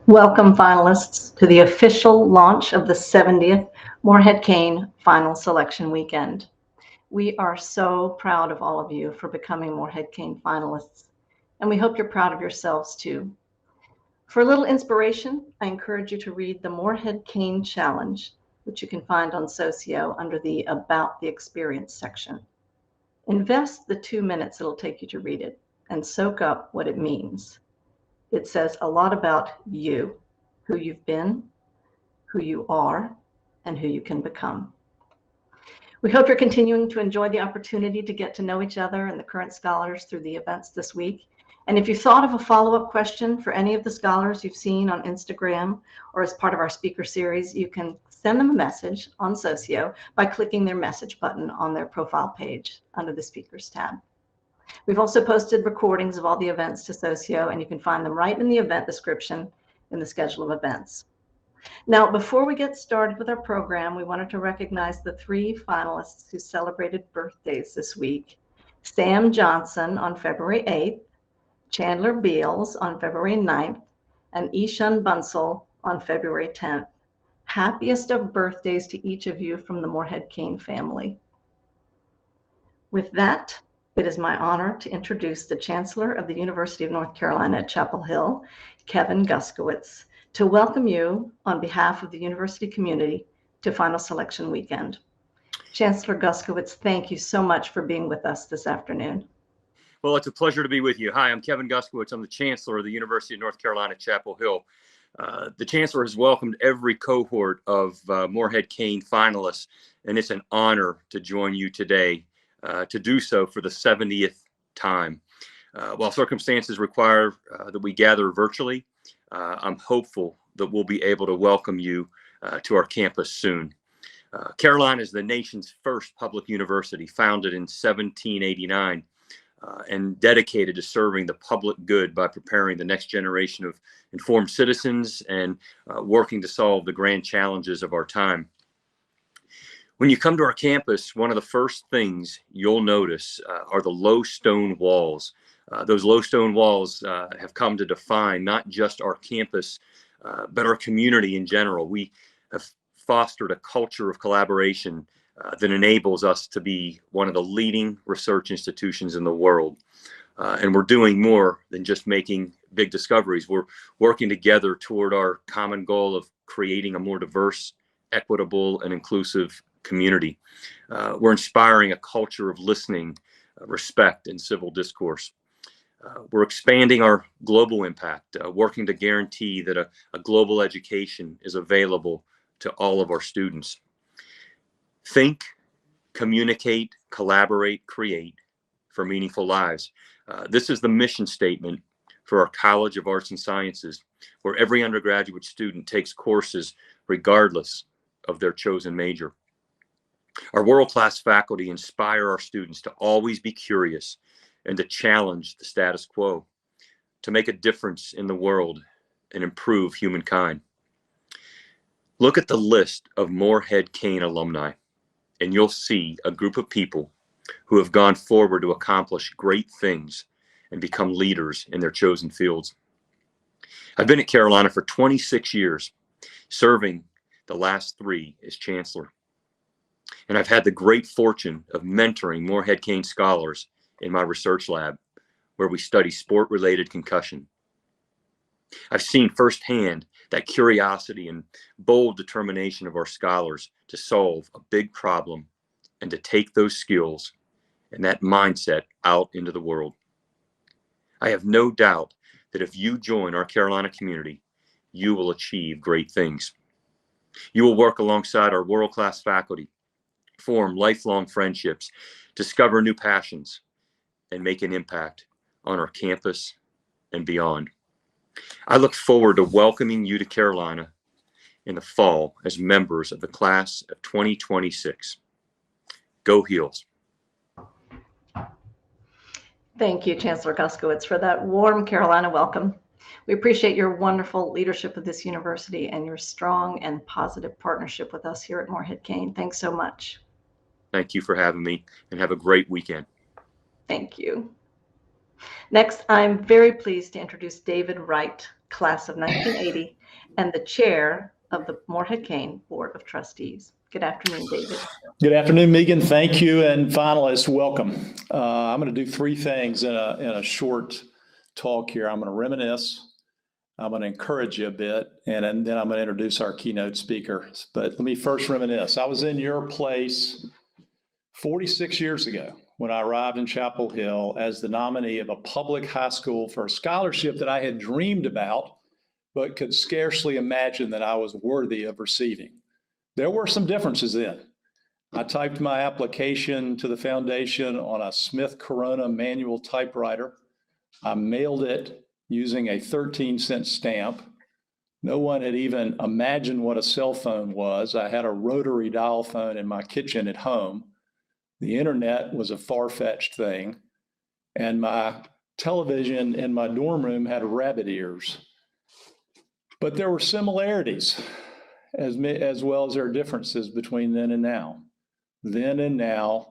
Welcome, finalists, to the official launch of the 70th Morehead-Cain Final Selection Weekend. We are so proud of all of you for becoming Morehead-Cain finalists, and we hope you're proud of yourselves too. For a little inspiration, I encourage you to read the Morehead-Cain Challenge, which you can find on Socio under the About the Experience section. Invest the 2 minutes it'll take you to read it and soak up what it means. It says a lot about you, who you've been, who you are, and who you can become. We hope you're continuing to enjoy the opportunity to get to know each other and the current scholars through the events this week. And if you thought of a follow-up question for any of the scholars you've seen on Instagram or as part of our speaker series, you can send them a message on Socio by clicking their message button on their profile page under the speakers tab. We've also posted recordings of all the events to Socio, and you can find them right in the event description in the schedule of events. Now, before we get started with our program, we wanted to recognize the 3 finalists who celebrated birthdays this week: Sam Johnson on February 8th, Chandler Beals on February 9th, and Ishan Bunsell on February 10th. Happiest of birthdays to each of you from the Morehead-Cain family. With that, it is my honor to introduce the Chancellor of the University of North Carolina at Chapel Hill, Kevin Guskowitz, to welcome you on behalf of the university community to Final Selection Weekend. Chancellor Guskowitz, thank you so much for being with us this afternoon. Well, it's a pleasure to be with you. Hi, I'm Kevin Guskowitz. I'm the Chancellor of the University of North Carolina at Chapel Hill. The Chancellor has welcomed every cohort of Morehead-Cain finalists, and it's an honor to join you today to do so for the 70th time. While circumstances require that we gather virtually, I'm hopeful that we'll be able to welcome you to our campus soon. Carolina is the nation's first public university, founded in 1789, and dedicated to serving the public good by preparing the next generation of informed citizens and working to solve the grand challenges of our time. When you come to our campus, one of the first things you'll notice are the low stone walls. Those low stone walls have come to define not just our campus, but our community in general. We have fostered a culture of collaboration that enables us to be one of the leading research institutions in the world. And we're doing more than just making big discoveries. We're working together toward our common goal of creating a more diverse, equitable, and inclusive community. We're inspiring a culture of listening, respect, and civil discourse. We're expanding our global impact, working to guarantee that a global education is available to all of our students. Think, communicate, collaborate, create for meaningful lives. This is the mission statement for our College of Arts and Sciences, where every undergraduate student takes courses regardless of their chosen major. Our world-class faculty inspire our students to always be curious and to challenge the status quo, to make a difference in the world and improve humankind. Look at the list of Morehead-Cain alumni, and you'll see a group of people who have gone forward to accomplish great things and become leaders in their chosen fields. I've been at Carolina for 26 years, serving the last 3 as Chancellor. And I've had the great fortune of mentoring Morehead-Cain scholars in my research lab, where we study sport-related concussion. I've seen firsthand that curiosity and bold determination of our scholars to solve a big problem and to take those skills and that mindset out into the world. I have no doubt that if you join our Carolina community, you will achieve great things. You will work alongside our world-class faculty, form lifelong friendships, discover new passions, and make an impact on our campus and beyond. I look forward to welcoming you to Carolina in the fall as members of the class of 2026. Go Heels. Thank you, Chancellor Guskowitz, for that warm Carolina welcome. We appreciate your wonderful leadership of this university and your strong and positive partnership with us here at Morehead-Cain. Thanks so much. Thank you for having me, and have a great weekend. Thank you. Next, I'm very pleased to introduce David Wright, class of 1980, and the chair of the Morehead-Cain Board of Trustees. Good afternoon, David. Good afternoon, Megan. Thank you, and finalists, welcome. I'm going to do three things in a short talk here. I'm going to reminisce, I'm going to encourage you a bit, and then I'm going to introduce our keynote speaker. But let me first reminisce. I was in your place 46 years ago when I arrived in Chapel Hill as the nominee of a public high school for a scholarship that I had dreamed about, but could scarcely imagine that I was worthy of receiving. There were some differences then. I typed my application to the foundation on a Smith Corona manual typewriter. I mailed it using a 13-cent stamp. No one had even imagined what a cell phone was. I had a rotary dial phone in my kitchen at home. The internet was a far-fetched thing. And my television in my dorm room had rabbit ears. But there were similarities as well as there are differences between then and now. Then and now,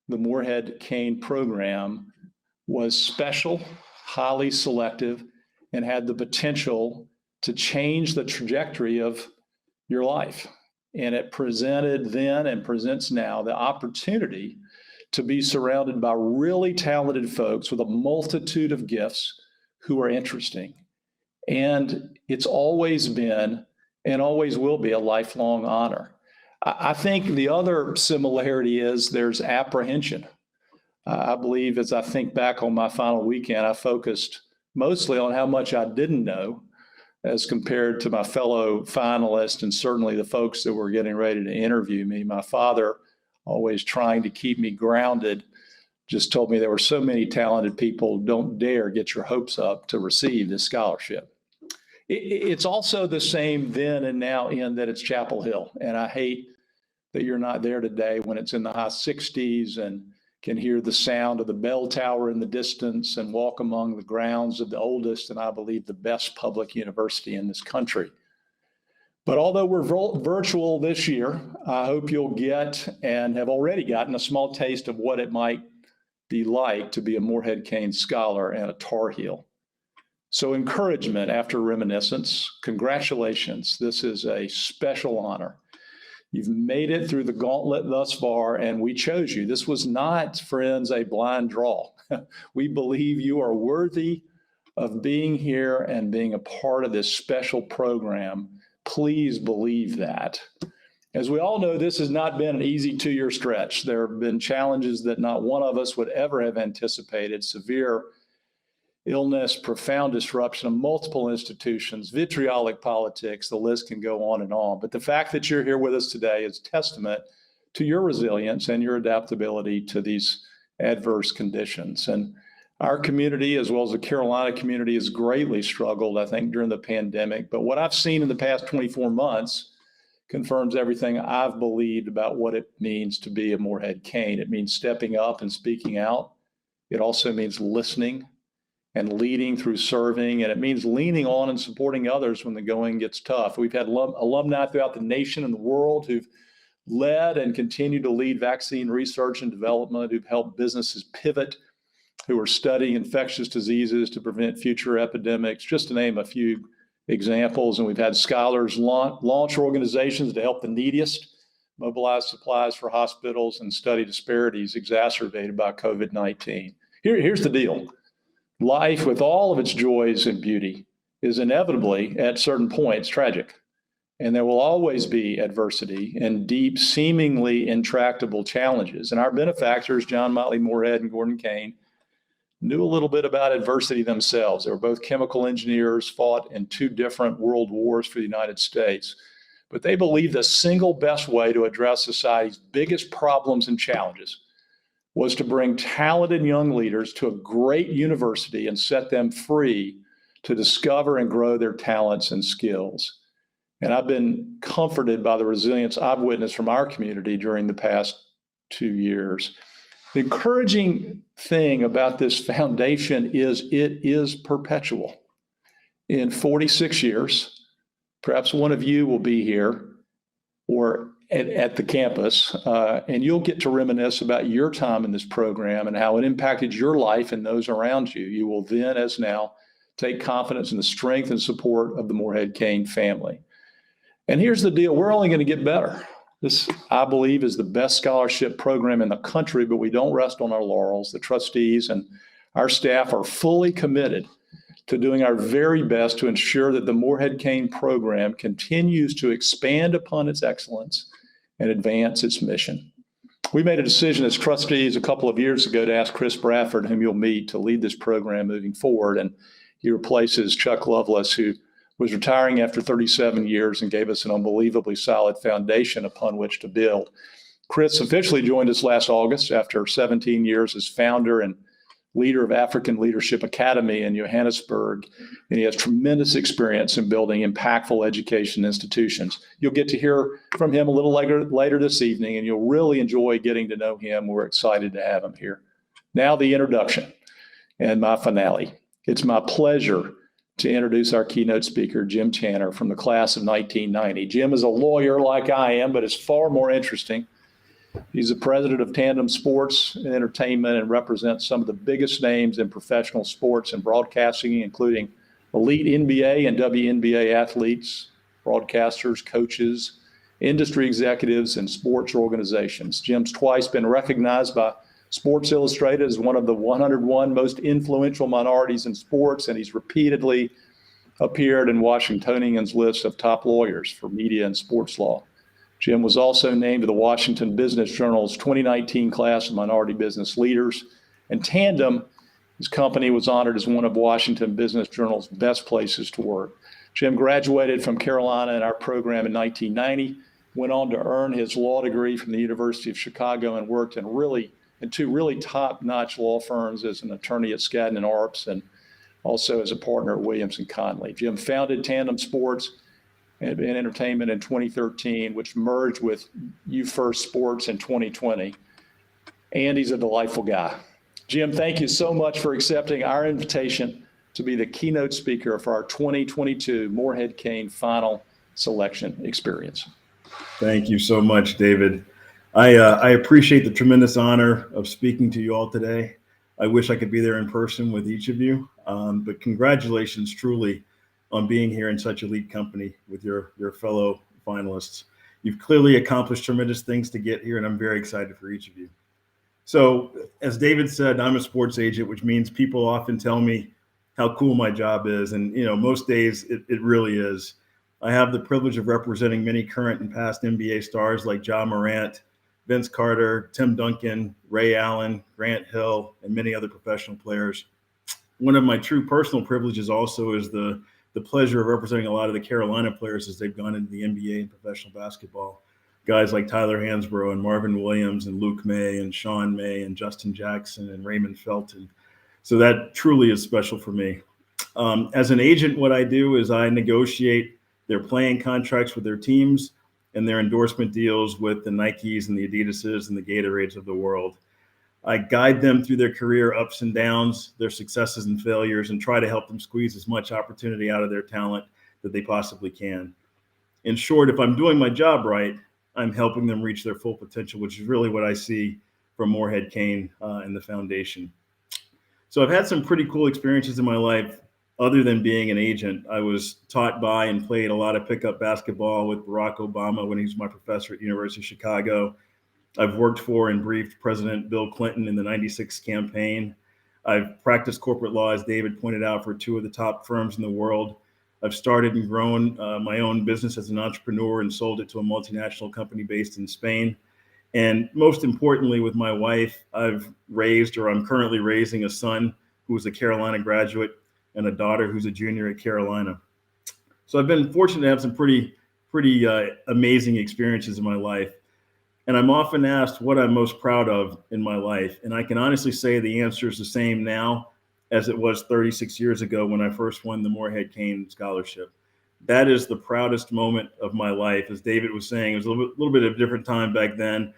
the Morehead-Cain program was special, highly selective, and had the potential to change the trajectory of your life. And it presented then and presents now the opportunity to be surrounded by really talented folks with a multitude of gifts who are interesting. And it's always been and always will be a lifelong honor. I think the other similarity is there's apprehension. I believe as I think back on my final weekend, I focused mostly on how much I didn't know as compared to my fellow finalists and certainly the folks that were getting ready to interview me. My father, always trying to keep me grounded, just told me there were so many talented people, don't dare get your hopes up to receive this scholarship. It's also the same then and now in that it's Chapel Hill. And I hate that you're not there today when it's in the high 60s and can hear the sound of the bell tower in the distance and walk among the grounds of the oldest and I believe the best public university in this country. But although we're virtual this year, I hope you'll get and have already gotten a small taste of what it might be like to be a Morehead-Cain scholar and a Tar Heel. So encouragement after reminiscence, congratulations. This is a special honor. You've made it through the gauntlet thus far, and we chose you. This was not, friends, a blind draw. We believe you are worthy of being here and being a part of this special program. Please believe that. As we all know, this has not been an easy 2-year stretch. There have been challenges that not one of us would ever have anticipated, severe illness, profound disruption of multiple institutions, vitriolic politics, the list can go on and on. But the fact that you're here with us today is testament to your resilience and your adaptability to these adverse conditions. And our community, as well as the Carolina community, has greatly struggled, I think, during the pandemic. But what I've seen in the past 24 months confirms everything I've believed about what it means to be a Morehead-Cain. It means stepping up and speaking out. It also means listening and leading through serving, and it means leaning on and supporting others when the going gets tough. We've had alumni throughout the nation and the world who've led and continue to lead vaccine research and development, who've helped businesses pivot, who are studying infectious diseases to prevent future epidemics, just to name a few examples. And we've had scholars launch organizations to help the neediest, mobilize supplies for hospitals, and study disparities exacerbated by COVID-19. Here's the deal. Life, with all of its joys and beauty, is inevitably, at certain points, tragic. And there will always be adversity and deep, seemingly intractable challenges. And our benefactors, John Motley Morehead and Gordon Cain, knew a little bit about adversity themselves. They were both chemical engineers, fought in 2 different world wars for the United States. But they believed the single best way to address society's biggest problems and challenges was to bring talented young leaders to a great university and set them free to discover and grow their talents and skills. And I've been comforted by the resilience I've witnessed from our community during the past 2 years. The encouraging thing about this foundation is it is perpetual. In 46 years, perhaps one of you will be here or at the campus, and you'll get to reminisce about your time in this program and how it impacted your life and those around you. You will then, as now, take confidence in the strength and support of the Morehead-Cain family. And here's the deal. We're only going to get better. This, I believe, is the best scholarship program in the country, but we don't rest on our laurels. The trustees and our staff are fully committed to doing our very best to ensure that the Morehead-Cain program continues to expand upon its excellence and advance its mission. We made a decision as trustees a couple of years ago to ask Chris Bradford, whom you'll meet, to lead this program moving forward. And he replaces Chuck Lovelace, who was retiring after 37 years and gave us an unbelievably solid foundation upon which to build. Chris officially joined us last August after 17 years as founder and leader of African Leadership Academy in Johannesburg, and he has tremendous experience in building impactful education institutions. You'll get to hear from him a little later this evening, and you'll really enjoy getting to know him. We're excited to have him here. Now the introduction and my finale. It's my pleasure to introduce our keynote speaker, Jim Tanner, from the class of 1990. Jim is a lawyer like I am, but is far more interesting. He's the president of Tandem Sports Entertainment and represents some of the biggest names in professional sports and broadcasting, including elite NBA and WNBA athletes, broadcasters, coaches, industry executives, and sports organizations. Jim's twice been recognized by Sports Illustrated as one of the 101 most influential minorities in sports, and he's repeatedly appeared in Washingtonian's list of top lawyers for media and sports law. Jim was also named to the Washington Business Journal's 2019 class of minority business leaders, and Tandem, his company, was honored as one of Washington Business Journal's best places to work. Jim graduated from Carolina in our program in 1990, went on to earn his law degree from the University of Chicago, and worked in two really top-notch law firms as an attorney at Skadden and Arps and also as a partner at Williams & Conley. Jim founded Tandem Sports and Entertainment in 2013, which merged with You First Sports in 2020. And he's a delightful guy. Jim, thank you so much for accepting our invitation to be the keynote speaker for our 2022 Morehead-Cain Final Selection Experience. Thank you so much, David. I appreciate the tremendous honor of speaking to you all today. I wish I could be there in person with each of you, but congratulations truly on being here in such elite company with your fellow finalists. You've clearly accomplished tremendous things to get here, and I'm very excited for each of you. So as David said, I'm a sports agent, which means people often tell me how cool my job is. And, most days it really is. I have the privilege of representing many current and past NBA stars like Ja Morant, Vince Carter, Tim Duncan, Ray Allen, Grant Hill, and many other professional players. One of my true personal privileges also is the pleasure of representing a lot of the Carolina players as they've gone into the NBA and professional basketball. Guys like Tyler Hansbrough and Marvin Williams and Luke May and Sean May and Justin Jackson and Raymond Felton. So that truly is special for me. As an agent, what I do is I negotiate their playing contracts with their teams and their endorsement deals with the Nikes and the Adidases and the Gatorades of the world. I guide them through their career ups and downs, their successes and failures, and try to help them squeeze as much opportunity out of their talent that they possibly can. In short, if I'm doing my job right, I'm helping them reach their full potential, which is really what I see from Morehead-Cain and the foundation. So I've had some pretty cool experiences in my life. Other than being an agent, I was taught by and played a lot of pickup basketball with Barack Obama when he was my professor at the University of Chicago. I've worked for and briefed President Bill Clinton in the '96 campaign. I've practiced corporate law, as David pointed out, for two of the top firms in the world. I've started and grown my own business as an entrepreneur and sold it to a multinational company based in Spain. And most importantly, with my wife, I've raised, or I'm currently raising, a son who is a Carolina graduate and a daughter who's a junior at Carolina. So I've been fortunate to have some pretty amazing experiences in my life. And I'm often asked what I'm most proud of in my life. And I can honestly say the answer is the same now as it was 36 years ago when I first won the Morehead-Cain Scholarship. That is the proudest moment of my life. As David was saying, it was a little bit of a different time back then.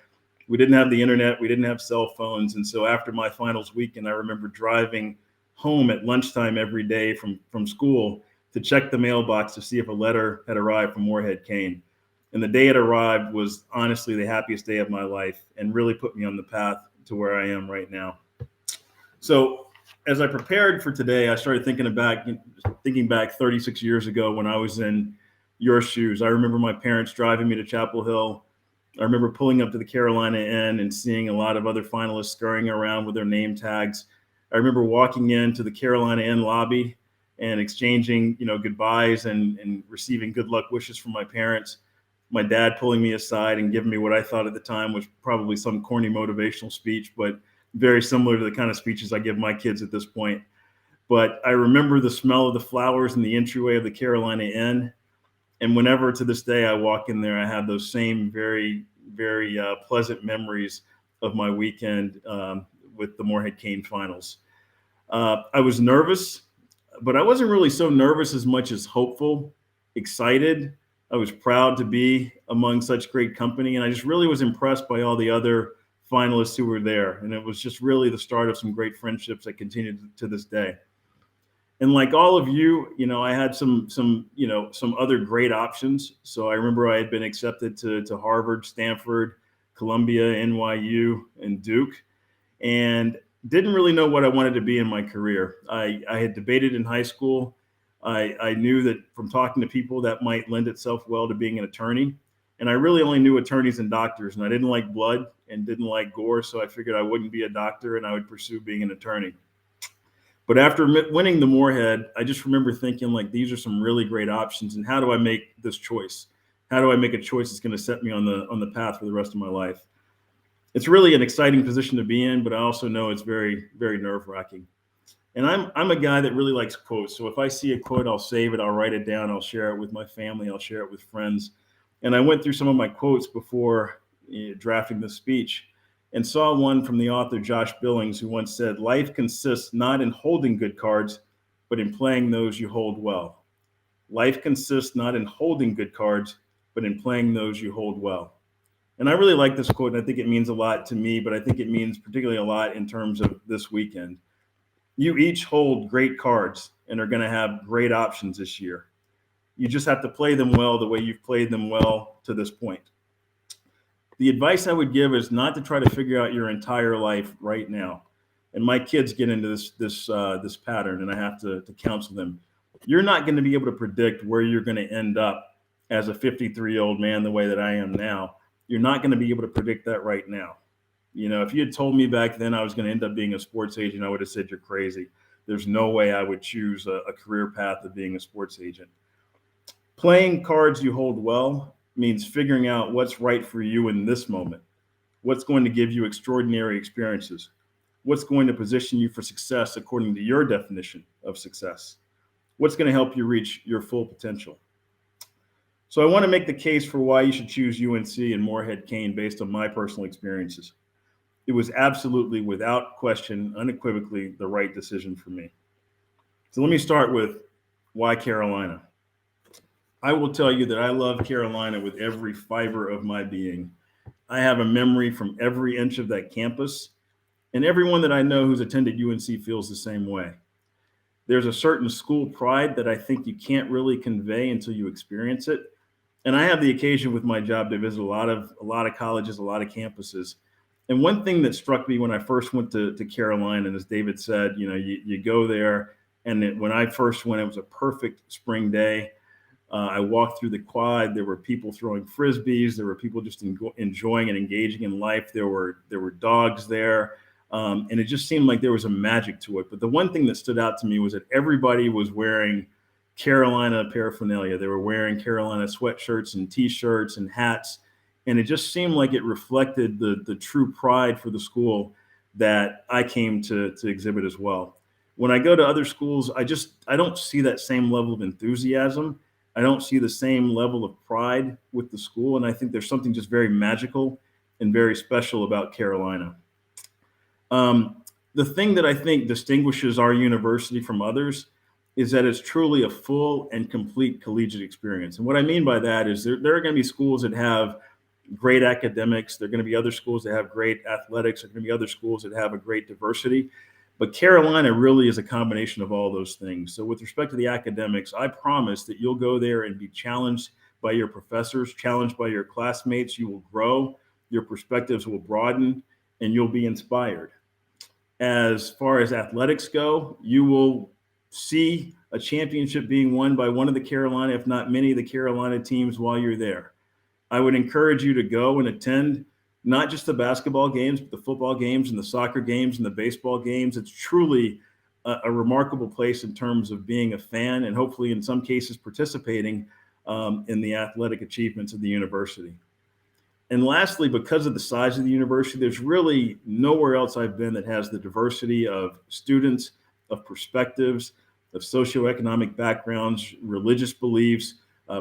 We didn't have the internet, we didn't have cell phones. And so after my finals weekend, I remember driving home at lunchtime every day from school to check the mailbox to see if a letter had arrived from Morehead-Cain. And the day it arrived was honestly the happiest day of my life and really put me on the path to where I am right now. So as I prepared for today, I started thinking back 36 years ago when I was in your shoes. I remember my parents driving me to Chapel Hill. I remember pulling up to the Carolina Inn and seeing a lot of other finalists scurrying around with their name tags. I remember walking into the Carolina Inn lobby and exchanging, goodbyes and receiving good luck wishes from my parents. My dad pulling me aside and giving me what I thought at the time was probably some corny motivational speech, but very similar to the kind of speeches I give my kids at this point. But I remember the smell of the flowers in the entryway of the Carolina Inn. And whenever to this day I walk in there, I have those same very, very pleasant memories of my weekend with the Morehead-Cain finals. I was nervous, but I wasn't really so nervous as much as hopeful, excited. I was proud to be among such great company. And I just really was impressed by all the other finalists who were there. And it was just really the start of some great friendships that continued to this day. And like all of you, I had some other great options. So I remember I had been accepted to Harvard, Stanford, Columbia, NYU, and Duke, and didn't really know what I wanted to be in my career. I had debated in high school. I knew that from talking to people that might lend itself well to being an attorney. And I really only knew attorneys and doctors, and I didn't like blood and didn't like gore. So I figured I wouldn't be a doctor and I would pursue being an attorney. But after winning the Morehead, I just remember thinking, like, these are some really great options. And how do I make this choice? How do I make a choice that's going to set me on the path for the rest of my life? It's really an exciting position to be in, but I also know it's very, very nerve-wracking. And I'm a guy that really likes quotes. So if I see a quote, I'll save it, I'll write it down, I'll share it with my family, I'll share it with friends. And I went through some of my quotes before drafting the speech, and saw one from the author Josh Billings, who once said, "Life consists not in holding good cards, but in playing those you hold well." Life consists not in holding good cards, but in playing those you hold well. And I really like this quote, and I think it means a lot to me, but I think it means particularly a lot in terms of this weekend. You each hold great cards and are going to have great options this year. You just have to play them well the way you've played them well to this point. The advice I would give is not to try to figure out your entire life right now. And my kids get into this pattern, and I have to counsel them. You're not going to be able to predict where you're going to end up as a 53-year-old man the way that I am now. You're not going to be able to predict that right now. If you had told me back then I was going to end up being a sports agent, I would have said, you're crazy. There's no way I would choose a career path of being a sports agent. Playing cards you hold well means figuring out what's right for you in this moment, what's going to give you extraordinary experiences, what's going to position you for success according to your definition of success, what's going to help you reach your full potential. So I want to make the case for why you should choose UNC and Morehead-Cain based on my personal experiences. It was absolutely, without question, unequivocally the right decision for me. So let me start with why Carolina. I will tell you that I love Carolina with every fiber of my being. I have a memory from every inch of that campus, and everyone that I know who's attended UNC feels the same way. There's a certain school pride that I think you can't really convey until you experience it. And I have the occasion with my job to visit a lot of colleges, a lot of campuses. And one thing that struck me when I first went to Carolina, and as David said, you go there, and when I first went, it was a perfect spring day. I walked through the quad. There were people throwing frisbees. There were people just enjoying and engaging in life. There were dogs there, and it just seemed like there was a magic to it. But the one thing that stood out to me was that everybody was wearing Carolina paraphernalia. They were wearing Carolina sweatshirts and T-shirts and hats, and it just seemed like it reflected the true pride for the school that I came to exhibit as well. When I go to other schools, I don't see that same level of enthusiasm. I don't see the same level of pride with the school. And I think there's something just very magical and very special about Carolina. The thing that I think distinguishes our university from others is that it's truly a full and complete collegiate experience. And what I mean by that is there are going to be schools that have great academics. There are going to be other schools that have great athletics. There are going to be other schools that have a great diversity. But Carolina really is a combination of all those things. So with respect to the academics, I promise that you'll go there and be challenged by your professors, challenged by your classmates. You will grow, your perspectives will broaden, and you'll be inspired. as far as athletics go, you will see a championship being won by one of the Carolina, if not many of the Carolina teams while you're there. I would encourage you to go and attend not just the basketball games, but the football games and the soccer games and the baseball games. It's truly a remarkable place in terms of being a fan and hopefully in some cases participating in the athletic achievements of the university. And lastly, because of the size of the university, there's really nowhere else I've been that has the diversity of students, of perspectives, of socioeconomic backgrounds, religious beliefs,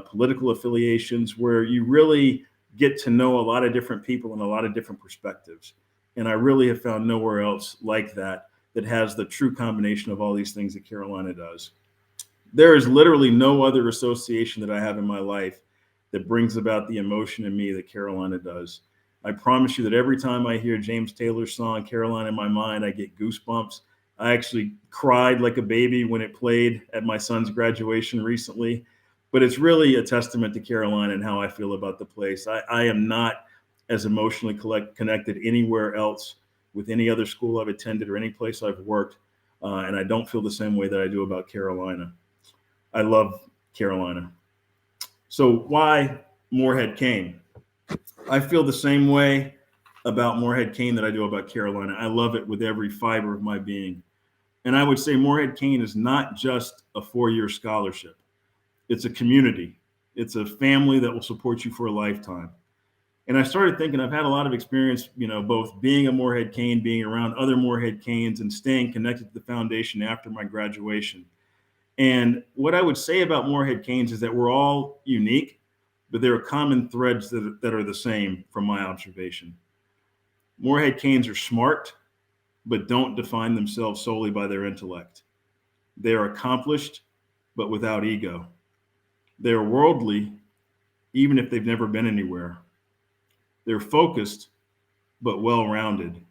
political affiliations, where you really get to know a lot of different people and a lot of different perspectives. And I really have found nowhere else like that has the true combination of all these things that Carolina does. There is literally no other association that I have in my life that brings about the emotion in me that Carolina does. I promise you that every time I hear James Taylor's song, Carolina in my mind, I get goosebumps. I actually cried like a baby when it played at my son's graduation recently. But it's really a testament to Carolina and how I feel about the place. I am not as emotionally connected anywhere else with any other school I've attended or any place I've worked. And I don't feel the same way that I do about Carolina. I love Carolina. So why Morehead-Cain? I feel the same way about Morehead-Cain that I do about Carolina. I love it with every fiber of my being. And I would say Morehead-Cain is not just a 4-year scholarship. It's a community. It's a family that will support you for a lifetime. And I started thinking I've had a lot of experience, both being a Morehead-Cain, being around other Morehead-Cains, and staying connected to the foundation after my graduation. And what I would say about Morehead-Cains is that we're all unique, but there are common threads that are the same from my observation. Morehead-Cains are smart, but don't define themselves solely by their intellect. They are accomplished, but without ego. They are worldly, even if they've never been anywhere. They're focused, but well-rounded.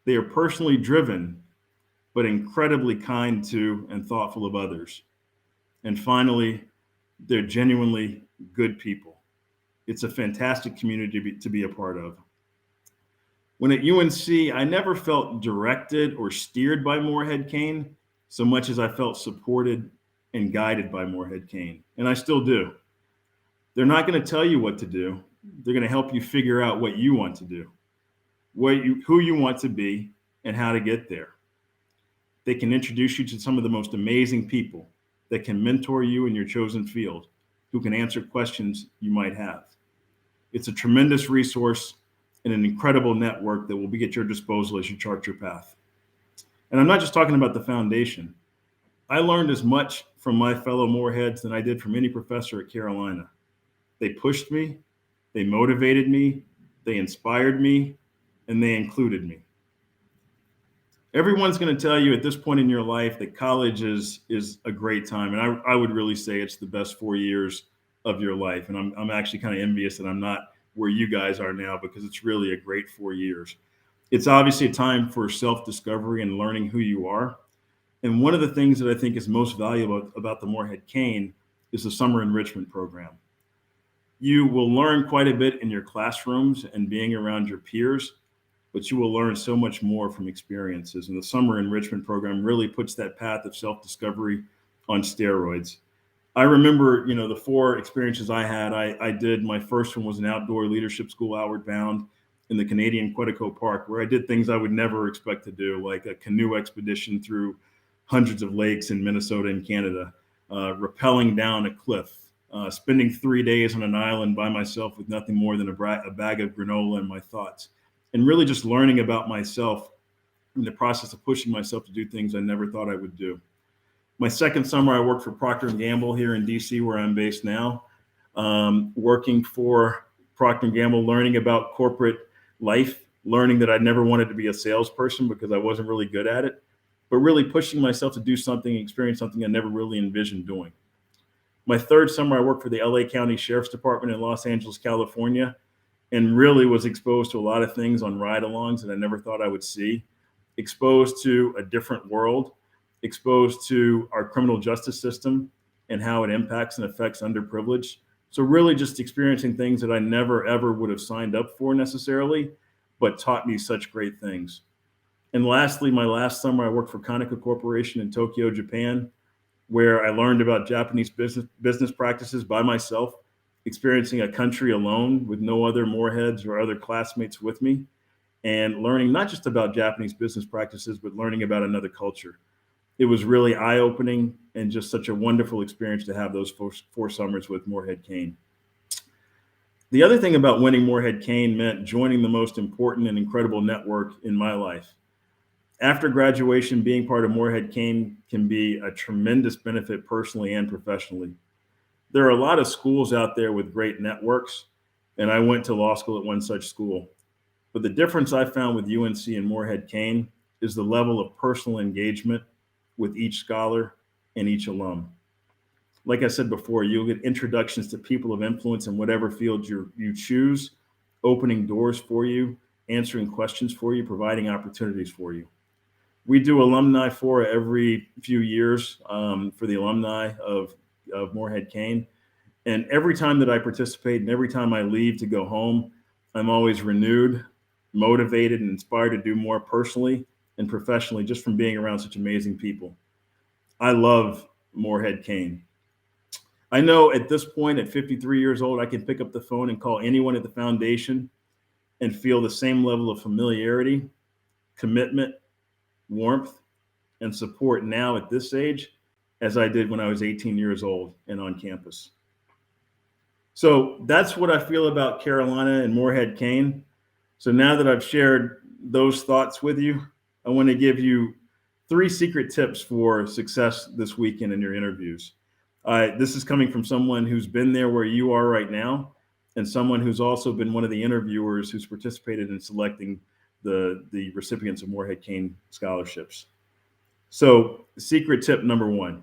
They are personally driven, but incredibly kind to and thoughtful of others. And finally, they're genuinely good people. It's a fantastic community to be a part of. When at UNC, I never felt directed or steered by Morehead-Cain so much as I felt supported and guided by Morehead-Cain, and I still do. They're not going to tell you what to do. They're going to help you figure out what you want to do, who you want to be, and how to get there. They can introduce you to some of the most amazing people that can mentor you in your chosen field, who can answer questions you might have. It's a tremendous resource and an incredible network that will be at your disposal as you chart your path. And I'm not just talking about the foundation. I learned as much from my fellow Moreheads than I did from any professor at Carolina. They pushed me, they motivated me, they inspired me, and they included me. Everyone's going to tell you at this point in your life that college is a great time. And I would really say it's the best 4 years of your life. And I'm actually kind of envious that I'm not where you guys are now, because it's really a great 4 years. It's obviously a time for self-discovery and learning who you are. And one of the things that I think is most valuable about the Morehead-Cain is the summer enrichment program. You will learn quite a bit in your classrooms and being around your peers, but you will learn so much more from experiences. And the summer enrichment program really puts that path of self-discovery on steroids. I remember, the 4 experiences I had. I did, my first one was an outdoor leadership school, outward bound, in the Canadian Quetico Park, where I did things I would never expect to do, like a canoe expedition through hundreds of lakes in Minnesota and Canada, rappelling down a cliff, spending 3 days on an island by myself with nothing more than a bag of granola and my thoughts, and really just learning about myself in the process of pushing myself to do things I never thought I would do. My second summer, I worked for Procter & Gamble here in DC, where I'm based now, working for Procter & Gamble, learning about corporate life, learning that I never wanted to be a salesperson because I wasn't really good at it, but really pushing myself to do something, experience something I never really envisioned doing. My third summer, I worked for the LA County Sheriff's Department in Los Angeles, California, and really was exposed to a lot of things on ride-alongs that I never thought I would see, exposed to a different world, exposed to our criminal justice system and how it impacts and affects underprivileged. So really just experiencing things that I never, ever would have signed up for necessarily, but taught me such great things. And lastly, my last summer, I worked for Konica Corporation in Tokyo, Japan, where I learned about Japanese business practices by myself, experiencing a country alone with no other Moreheads or other classmates with me, and learning not just about Japanese business practices, but learning about another culture. It was really eye-opening and just such a wonderful experience to have those four summers with Morehead-Cain. The other thing about winning Morehead-Cain meant joining the most important and incredible network in my life. After graduation, being part of Morehead-Cain can be a tremendous benefit personally and professionally. There are a lot of schools out there with great networks, and I went to law school at one such school. But the difference I found with UNC and Morehead-Cain is the level of personal engagement with each scholar and each alum. Like I said before, you'll get introductions to people of influence in whatever field you choose, opening doors for you, answering questions for you, providing opportunities for you. We do alumni fora every few years for the alumni of Morehead-Cain. And every time that I participate and every time I leave to go home, I'm always renewed, motivated, and inspired to do more personally and professionally just from being around such amazing people. I love Morehead-Cain. I know at this point, at 53 years old, I can pick up the phone and call anyone at the foundation and feel the same level of familiarity, commitment, warmth, and support now at this age as I did when I was 18 years old and on campus. So that's what I feel about Carolina and Morehead-Cain. So now that I've shared those thoughts with you, I want to give you 3 secret tips for success this weekend in your interviews. This is coming from someone who's been there where you are right now, and someone who's also been one of the interviewers who's participated in selecting the recipients of Morehead-Cain scholarships. So secret tip number 1,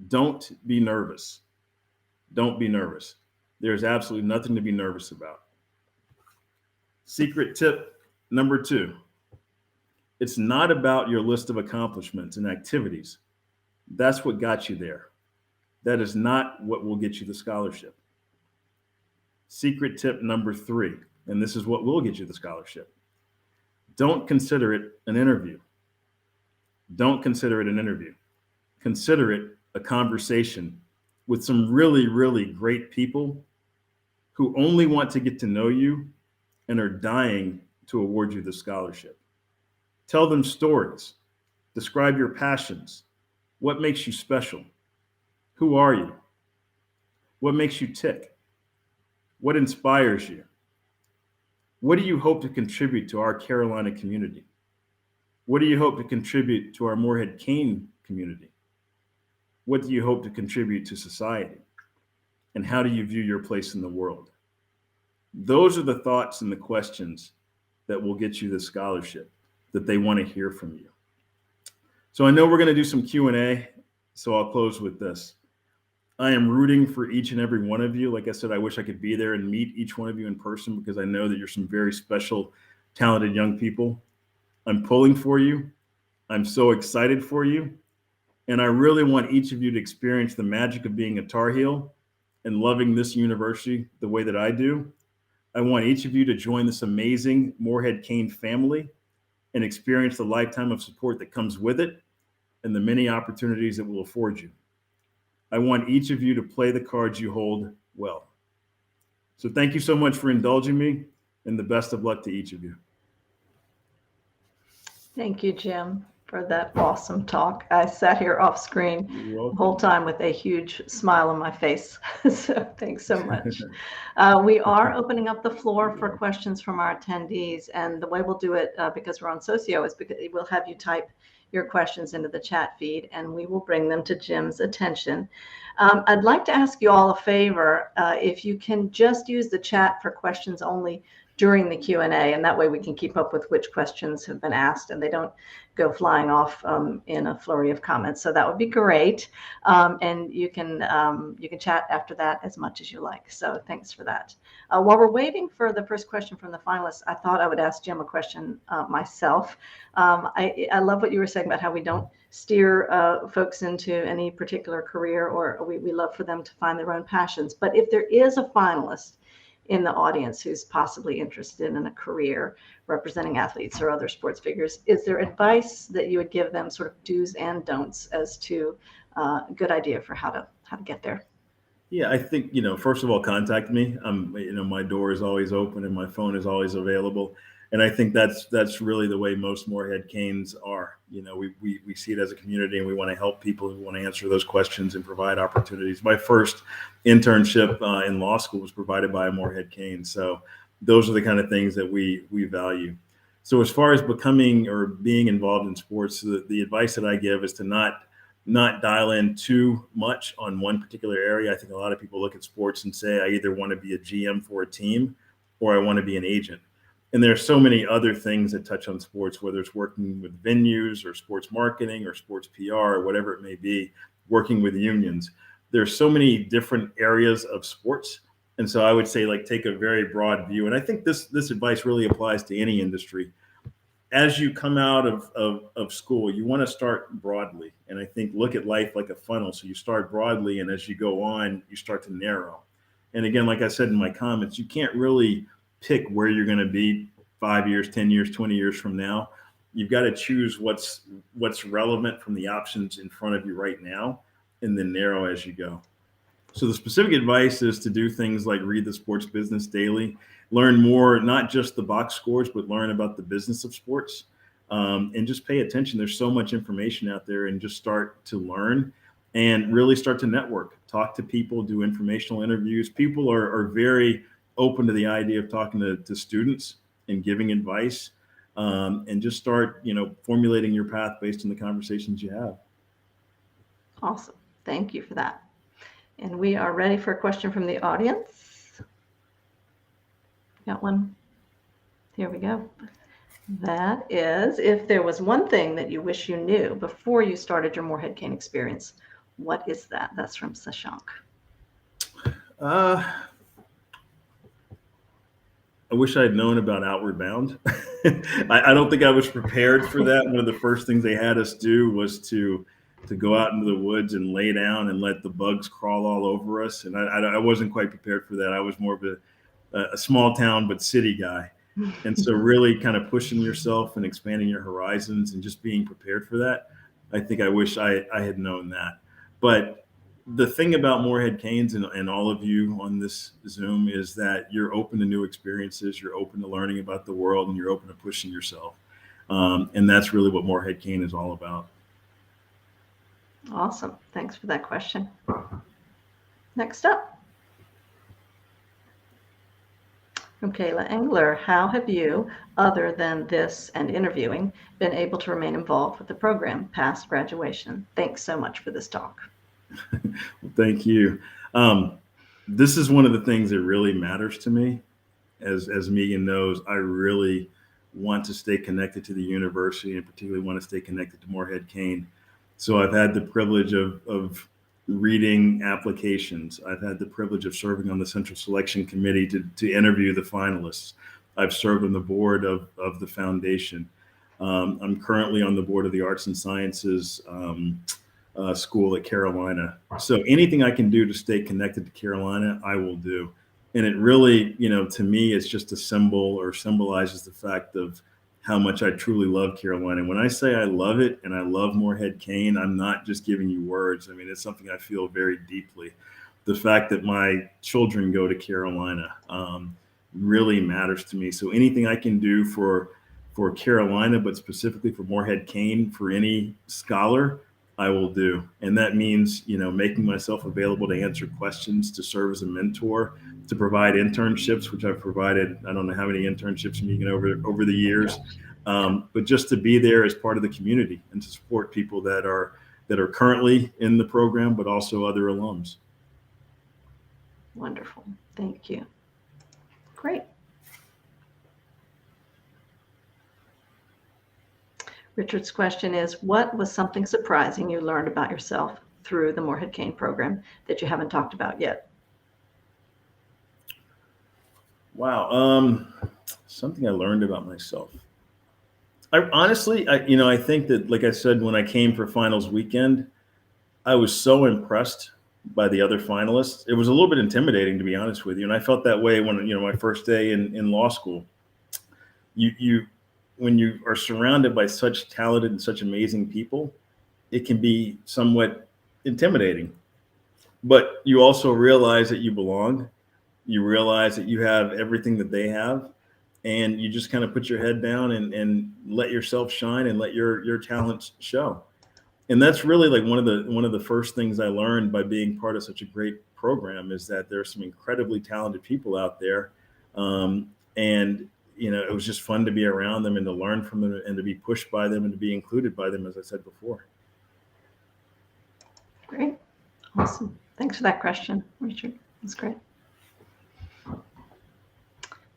don't be nervous. Don't be nervous. There's absolutely nothing to be nervous about. Secret tip number 2, it's not about your list of accomplishments and activities. That's what got you there. That is not what will get you the scholarship. Secret tip number 3, and this is what will get you the scholarship. Don't consider it an interview. Don't consider it an interview. Consider it a conversation with some really, really great people who only want to get to know you and are dying to award you the scholarship. Tell them stories. Describe your passions. What makes you special? Who are you? What makes you tick? What inspires you? What do you hope to contribute to our Carolina community? What do you hope to contribute to our Morehead-Cain community? What do you hope to contribute to society? And how do you view your place in the world? Those are the thoughts and the questions that will get you the scholarship that they want to hear from you. So I know we're going to do some Q&A, so I'll close with this. I am rooting for each and every one of you. Like I said, I wish I could be there and meet each one of you in person because I know that you're some very special, talented young people. I'm pulling for you. I'm so excited for you. And I really want each of you to experience the magic of being a Tar Heel and loving this university the way that I do. I want each of you to join this amazing Morehead-Cain family and experience the lifetime of support that comes with it and the many opportunities it will afford you. I want each of you to play the cards you hold well. So thank you so much for indulging me, and the best of luck to each of you. Thank you, Jim, for that awesome talk. I sat here off screen the whole time with a huge smile on my face. So thanks so much. We are opening up the floor for questions from our attendees. And the way we'll do it, because we're on Socio, is because we'll have you type your questions into the chat feed and we will bring them to Jim's attention. I'd like to ask you all a favor. If you can just use the chat for questions only during the Q&A, and that way we can keep up with which questions have been asked and they don't go flying off in a flurry of comments. So that would be great. And you can chat after that as much as you like. So thanks for that. While we're waiting for the first question from the finalists, I thought I would ask Jim a question myself. I love what you were saying about how we don't steer folks into any particular career, or we love for them to find their own passions. But if there is a finalist in the audience who's possibly interested in a career representing athletes or other sports figures, is there advice that you would give them, sort of do's and don'ts, as to a good idea for how to get there? Yeah, I think, first of all, contact me. My door is always open and my phone is always available. And I think that's really the way most Morehead-Cains are. We see it as a community, and we want to help people who want to answer those questions and provide opportunities. My first internship in law school was provided by a Morehead-Cain. So those are the kind of things that we value. So as far as becoming or being involved in sports, the advice that I give is to not dial in too much on one particular area. I think a lot of people look at sports and say, I either want to be a GM for a team or I want to be an agent. And there are so many other things that touch on sports, whether it's working with venues or sports marketing or sports PR or whatever it may be, working with unions. There's so many different areas of sports. And so I would say, take a very broad view. And I think this advice really applies to any industry. As you come out of school, you want to start broadly. And I think look at life like a funnel. So you start broadly, and as you go on, you start to narrow. And again, like I said in my comments, you can't really pick where you're going to be 5 years, 10 years, 20 years from now. You've got to choose what's relevant from the options in front of you right now, and then narrow as you go. So the specific advice is to do things like read the Sports Business Daily, learn more, not just the box scores, but learn about the business of sports, and just pay attention. There's so much information out there, and just start to learn and really start to network, talk to people, do informational interviews. People are very open to the idea of talking to students and giving advice, and just start, formulating your path based on the conversations you have. Awesome. Thank you for that. And we are ready for a question from the audience. Got one? Here we go. That is, if there was one thing that you wish you knew before you started your Morehead-Cain experience, what is that? That's from Sashank. I wish I had known about Outward Bound. I don't think I was prepared for that. One of the first things they had us do was to go out into the woods and lay down and let the bugs crawl all over us. And I wasn't quite prepared for that. I was more of a small town but city guy. And so really kind of pushing yourself and expanding your horizons and just being prepared for that. I think I wish I had known that. But the thing about Morehead-Cains and all of you on this Zoom is that you're open to new experiences, you're open to learning about the world, and you're open to pushing yourself. And that's really what Morehead-Cain is all about. Awesome. Thanks for that question. Next up. From Kayla Engler, how have you, other than this and interviewing, been able to remain involved with the program past graduation? Thanks so much for this talk. Thank you. This is one of the things that really matters to me. As Megan knows, I really want to stay connected to the university, and particularly want to stay connected to Morehead-Cain. So I've had the privilege of reading applications. I've had the privilege of serving on the Central Selection Committee to interview the finalists. I've served on the board of the foundation. I'm currently on the board of the Arts and Sciences school at Carolina. So anything I can do to stay connected to Carolina, I will do. And it really, to me, it's just a symbol or symbolizes the fact of how much I truly love Carolina. When I say I love it and I love Morehead-Cain, I'm not just giving you words. I mean, it's something I feel very deeply. The fact that my children go to Carolina really matters to me. So anything I can do for Carolina, but specifically for Morehead-Cain, for any scholar, I will do. And that means, making myself available to answer questions, to serve as a mentor, to provide internships, which I've provided, I don't know how many internships, Megan, over the years, but just to be there as part of the community and to support people that are currently in the program, but also other alums. Wonderful. Thank you. Great. Richard's question is, what was something surprising you learned about yourself through the Morehead-Cain program that you haven't talked about yet? Wow. Something I learned about myself. I think that, like I said, when I came for finals weekend, I was so impressed by the other finalists, it was a little bit intimidating, to be honest with you. And I felt that way when, my first day in law school. When you are surrounded by such talented and such amazing people, it can be somewhat intimidating. But you also realize that you belong. You realize that you have everything that they have, and you just kind of put your head down and let yourself shine and let your talents show. And that's really like one of the first things I learned by being part of such a great program, is that there's some incredibly talented people out there. And it was just fun to be around them and to learn from them and to be pushed by them and to be included by them, as I said before. Great. Awesome. Thanks for that question, Richard. That's great.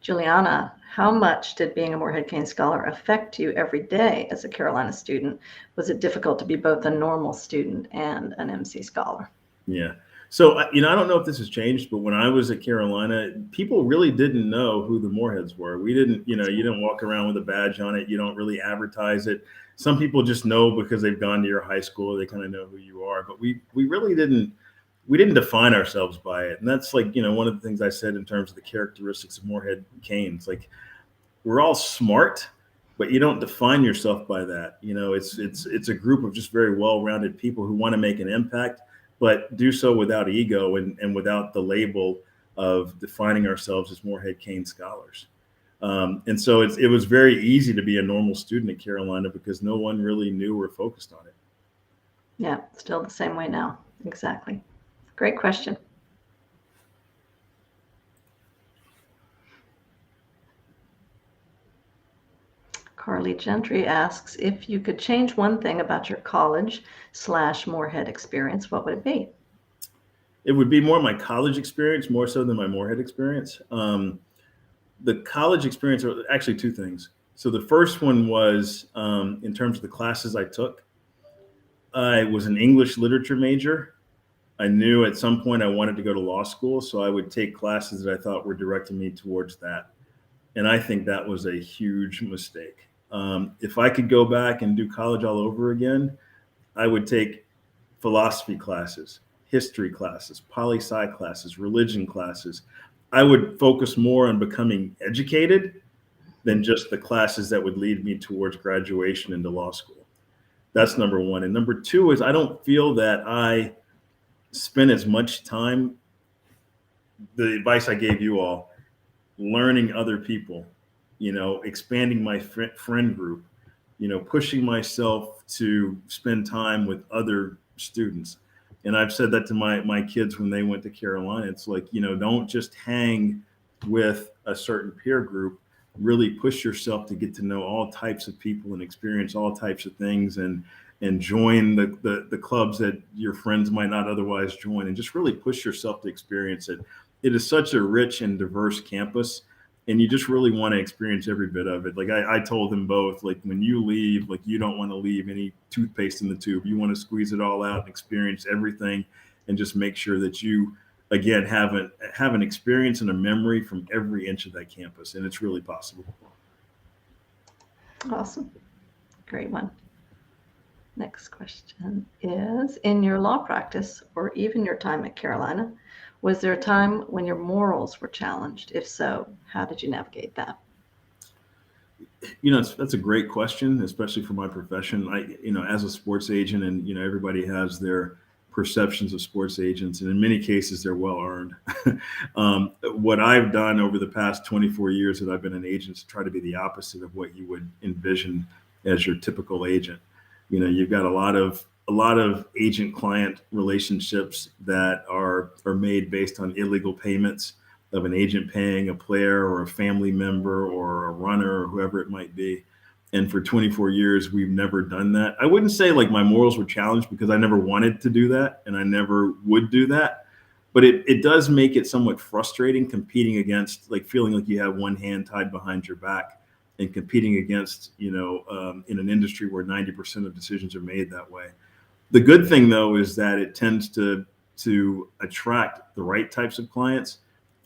Juliana, how much did being a Morehead-Cain Scholar affect you every day as a Carolina student? Was it difficult to be both a normal student and an MC Scholar? Yeah. So, I don't know if this has changed, but when I was at Carolina, people really didn't know who the Moreheads were. We didn't, you didn't walk around with a badge on it. You don't really advertise it. Some people just know because they've gone to your high school, they kind of know who you are, but we really didn't define ourselves by it. And that's like, one of the things I said in terms of the characteristics of Morehead-Cain. It's like, we're all smart, but you don't define yourself by that. It's a group of just very well-rounded people who want to make an impact, but do so without ego and without the label of defining ourselves as Morehead-Cain Scholars. And so it was very easy to be a normal student at Carolina because no one really knew or focused on it. Yeah, still the same way now. Exactly. Great question. Carly Gentry asks, if you could change one thing about your college/Morehead experience, what would it be? It would be more my college experience, more so than my Morehead experience. The college experience are actually two things. So the first one was in terms of the classes I took. I was an English literature major. I knew at some point I wanted to go to law school, so I would take classes that I thought were directing me towards that. And I think that was a huge mistake. If I could go back and do college all over again, I would take philosophy classes, history classes, poli-sci classes, religion classes. I would focus more on becoming educated than just the classes that would lead me towards graduation into law school. That's number one. And number two is I don't feel that I spend as much time, the advice I gave you all, learning other people, expanding my friend group, pushing myself to spend time with other students. And I've said that to my kids when they went to Carolina. It's like, don't just hang with a certain peer group, really push yourself to get to know all types of people and experience all types of things and join the clubs that your friends might not otherwise join, and just really push yourself to experience it. It is such a rich and diverse campus, and you just really want to experience every bit of it. Like I told them both, like when you leave, like you don't want to leave any toothpaste in the tube. You want to squeeze it all out and experience everything, and just make sure that you, again, have an experience and a memory from every inch of that campus, and it's really possible. Awesome. Great one. Next question is, in your law practice or even your time at Carolina, was there a time when your morals were challenged? If so, how did you navigate that? That's a great question, especially for my profession. As a sports agent, and everybody has their perceptions of sports agents, and in many cases they're well earned. What I've done over the past 24 years that I've been an agent is try to be the opposite of what you would envision as your typical agent. You've got a lot of agent-client relationships that are made based on illegal payments of an agent paying a player or a family member or a runner or whoever it might be. And for 24 years, we've never done that. I wouldn't say like my morals were challenged because I never wanted to do that and I never would do that. But it does make it somewhat frustrating competing against, like feeling like you have one hand tied behind your back and competing against, in an industry where 90% of decisions are made that way. The good thing, though, is that it tends to attract the right types of clients.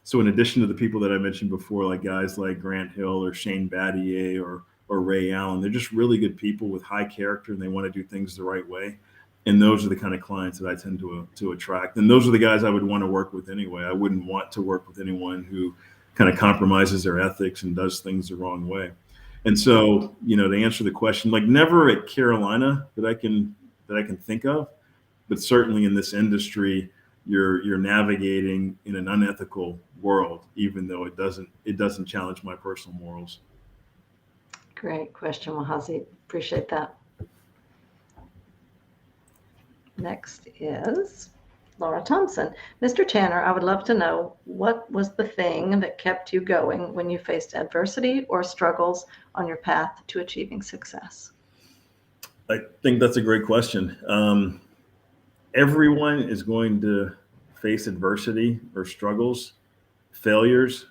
So in addition to the people that I mentioned before, like guys like Grant Hill or Shane Battier or Ray Allen, they're just really good people with high character and they want to do things the right way. And those are the kind of clients that I tend to attract. And those are the guys I would want to work with anyway. I wouldn't want to work with anyone who kind of compromises their ethics and does things the wrong way. And so, to answer the question, like never at Carolina that I can think of, but certainly in this industry, you're navigating in an unethical world, even though it doesn't challenge my personal morals. Great question, Wahazi. Appreciate that. Next is Laura Thompson. Mr. Tanner, I would love to know what was the thing that kept you going when you faced adversity or struggles on your path to achieving success? I think that's a great question. Everyone is going to face adversity or struggles, failures.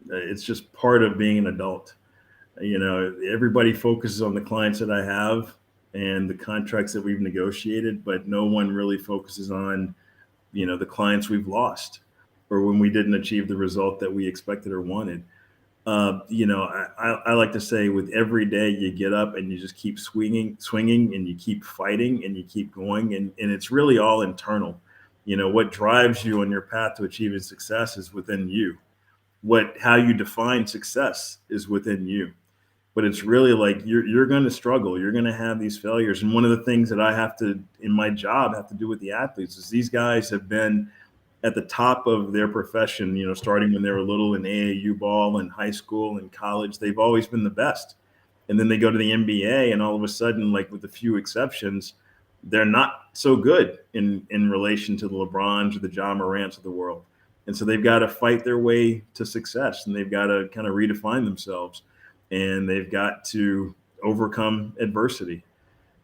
It's just part of being an adult. Everybody focuses on the clients that I have and the contracts that we've negotiated, but no one really focuses on, the clients we've lost or when we didn't achieve the result that we expected or wanted. I like to say with every day you get up and you just keep swinging and you keep fighting and you keep going. And it's really all internal. What drives you on your path to achieving success is within you. How you define success is within you. But it's really like you're going to struggle. You're going to have these failures. And one of the things that I have to, in my job, have to do with the athletes is these guys have been at the top of their profession, starting when they were little in AAU ball and high school and college. They've always been the best. And then they go to the NBA and all of a sudden, like with a few exceptions, they're not so good in relation to the LeBrons or the Ja Morants of the world. And so they've got to fight their way to success and they've got to kind of redefine themselves and they've got to overcome adversity.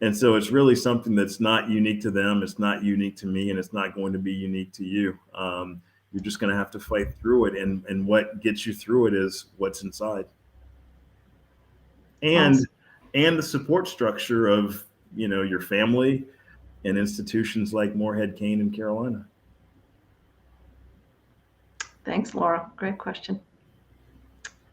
And so it's really something that's not unique to them. It's not unique to me, and it's not going to be unique to you. You're just going to have to fight through it. And what gets you through it is what's inside. And the support structure of, your family and institutions like Morehead-Cain in Carolina. Thanks, Laura. Great question.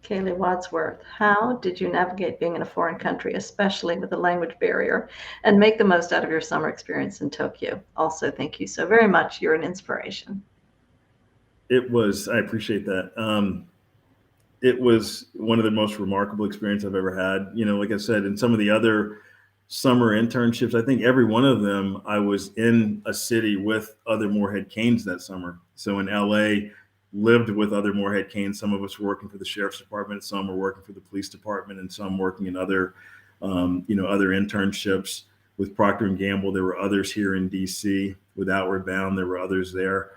Kaylee Wadsworth, how did you navigate being in a foreign country, especially with a language barrier, and make the most out of your summer experience in Tokyo? Also, thank you so very much. You're an inspiration. I appreciate that. It was one of the most remarkable experiences I've ever had. Like I said, in some of the other summer internships, I think every one of them, I was in a city with other Morehead-Cains that summer. So in LA, lived with other Morehead-Cains. Some of us were working for the sheriff's department, some were working for the police department, and some working in other internships with Procter & Gamble. There were others here in DC with Outward Bound. There were others there.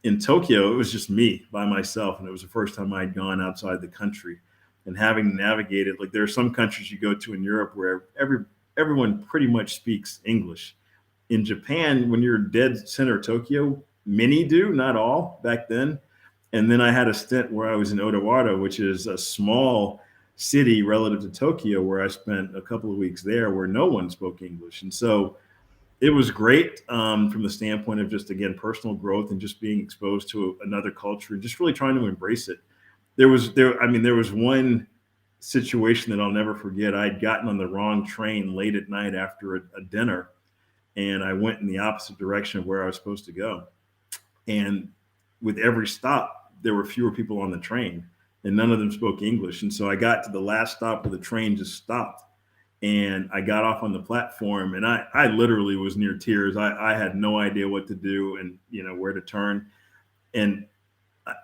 In Tokyo, it was just me by myself. And it was the first time I'd gone outside the country and having navigated, like there are some countries you go to in Europe where everyone pretty much speaks English. In Japan, when you're dead center of Tokyo, many do, not all back then. And then I had a stint where I was in Odawara, which is a small city relative to Tokyo, where I spent a couple of weeks there where no one spoke English. And so it was great from the standpoint of just, again, personal growth and just being exposed to another culture and just really trying to embrace it. There was one situation that I'll never forget. I'd gotten on the wrong train late at night after a dinner, and I went in the opposite direction of where I was supposed to go. And with every stop, there were fewer people on the train and none of them spoke English. And so I got to the last stop where the train just stopped and I got off on the platform and I literally was near tears. I had no idea what to do and, where to turn. And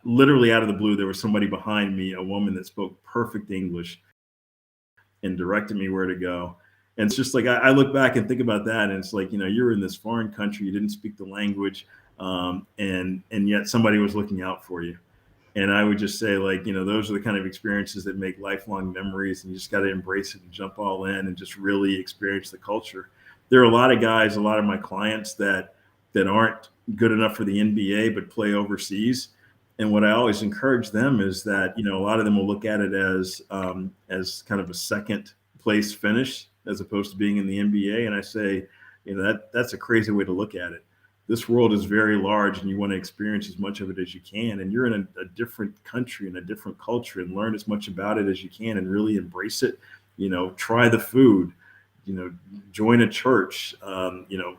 literally out of the blue, there was somebody behind me, a woman that spoke perfect English and directed me where to go. And it's just like, I look back and think about that. And it's like, you're in this foreign country, you didn't speak the language. And yet somebody was looking out for you. And I would just say, like, those are the kind of experiences that make lifelong memories, and you just got to embrace it and jump all in and just really experience the culture. There are a lot of guys, a lot of my clients that aren't good enough for the NBA, but play overseas. And what I always encourage them is that, a lot of them will look at it as kind of a second place finish as opposed to being in the NBA. And I say, that's a crazy way to look at it. This world is very large and you want to experience as much of it as you can. And you're in a different country and a different culture and learn as much about it as you can and really embrace it. Try the food, join a church,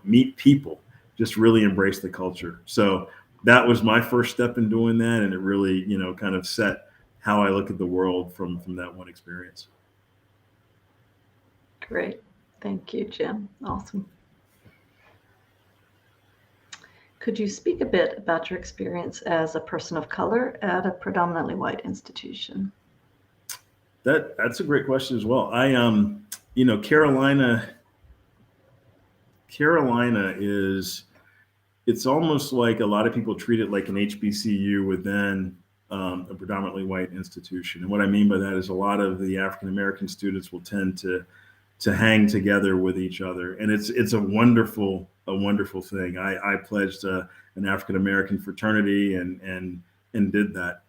meet people, just really embrace the culture. So that was my first step in doing that. And it really, kind of set how I look at the world from that one experience. Great. Thank you, Jim. Awesome. Could you speak a bit about your experience as a person of color at a predominantly white institution? That's a great question as well. Carolina it's almost like a lot of people treat it like an HBCU within a predominantly white institution. And what I mean by that is a lot of the African-American students will tend to hang together with each other. And it's a wonderful thing. I pledged an African-American fraternity and did that.